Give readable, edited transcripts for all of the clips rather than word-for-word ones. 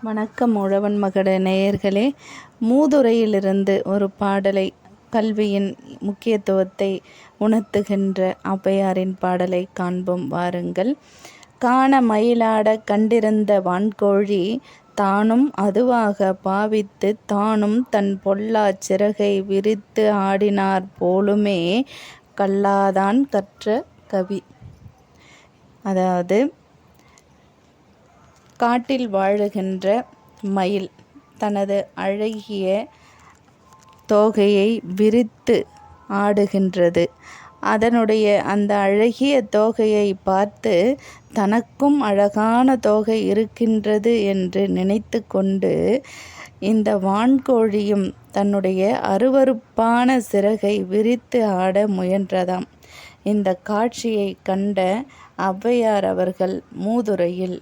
வணக்கம் உழவன் மகட நேயர்களே. மூதுரையிலிருந்து ஒரு பாடலை, கல்வியின் முக்கியத்துவத்தை உணர்த்துகின்ற ஔவையாரின் பாடலை காண்போம் வாருங்கள். காண மயிலாட கண்டிருந்த வான்கோழி தானும் அதுவாக பாவித்து தானும் தன் பொல்லாச் சிறகை விரித்து ஆடினார் போலுமே கல்லாதான் கற்ற கவி. அதாவது காட்டில் வாழுகின்ற மயில் தனது அழகிய தோகையை விரித்து ஆடுகின்றது. அதனுடைய அந்த அழகிய தோகையை பார்த்து தனக்கும் அழகான தோகை இருக்கின்றது என்று நினைத்து கொண்டு இந்த வான்கோழியும் தன்னுடைய அருவருப்பான சிறகை விரித்து ஆட முயன்றதாம். இந்த காட்சியை கண்ட ஔவையார் அவர்கள் மூதுரையில்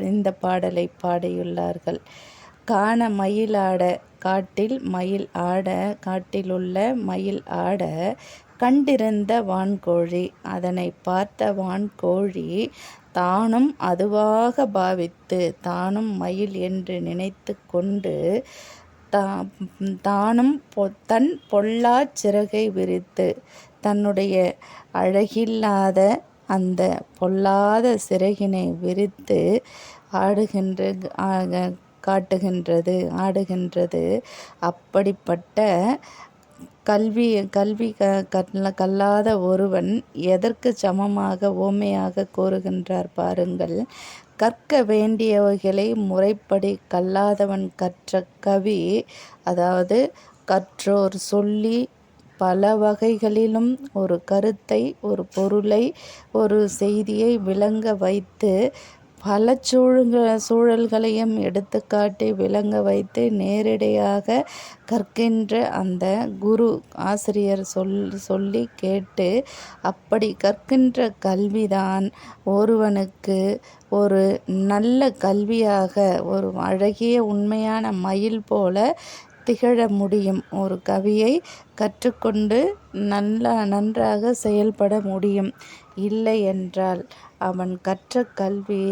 இந்த பாடலை பாடியுள்ளார்கள். காண மயிலாட, காட்டில் மயில் ஆட, காட்டிலுள்ள மயில் ஆட கண்டிருந்த வான்கோழி, அதனை பார்த்த வான்கோழி தானும் அதுவாக பாவித்து தானும் மயில் என்று நினைத்து கொண்டு தானும் தன் பொல்லாச் சிறகை விரித்து தன்னுடைய அழகில்லாத அந்த பொல்லாத சிறகினை விரித்து ஆடுகின்றது. அப்படிப்பட்ட கல்வி கல்லாத ஒருவன் எதற்கு சமமாக ஓமையாக கூறுகின்றார் பாருங்கள். கற்க வேண்டியவைகளை முறைப்படி கல்லாதவன் கற்ற கவி. அதாவது கற்றோர் சொல்லி பல வகைகளிலும் ஒரு கருத்தை, ஒரு பொருளை, ஒரு செய்தியை விளங்க வைத்து பல சூழல்களையும் எடுத்துக்காட்டி விளங்க வைத்து நேரடியாக கற்கின்ற அந்த குரு ஆசிரியர் சொல்லி கேட்டு அப்படி கற்கின்ற கல்விதான் ஒருவனுக்கு ஒரு நல்ல கல்வியாக, ஒரு அழகிய உண்மையான மயில் போல திகழ முடியும். ஒரு கவியை கற்றுக்கொண்டு நன்றாக செயல்பட முடியும். இல்லை என்றால் அவன் கற்ற கல்வி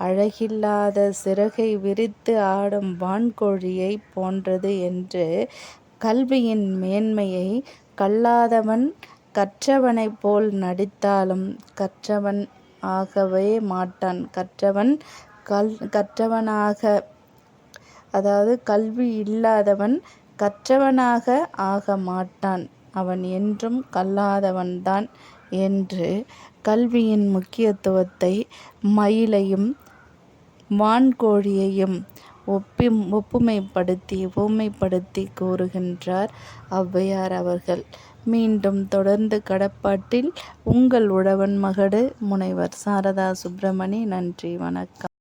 அழகில்லாத சிறகை விரித்து ஆடும் வான்கோழியை போன்றது என்று கல்வியின் மேன்மையை கல்லாதவன் கற்றவனைப் போல் நடித்தாலும் கற்றவன் ஆகவே மாட்டான். கற்றவனாக, அதாவது கல்வி இல்லாதவன் கற்றவனாக ஆக மாட்டான். அவன் என்றும் கல்லாதவன்தான் என்று கல்வியின் முக்கியத்துவத்தை மயிலையும் வான்கோழியையும் ஒப்புமைப்படுத்தி கூறுகின்றார் ஔவையார் அவர்கள். மீண்டும் தொடர்ந்து கடப்பாட்டில் உங்கள் உழவன் மகடு முனைவர் சாரதா சுப்பிரமணி. நன்றி, வணக்கம்.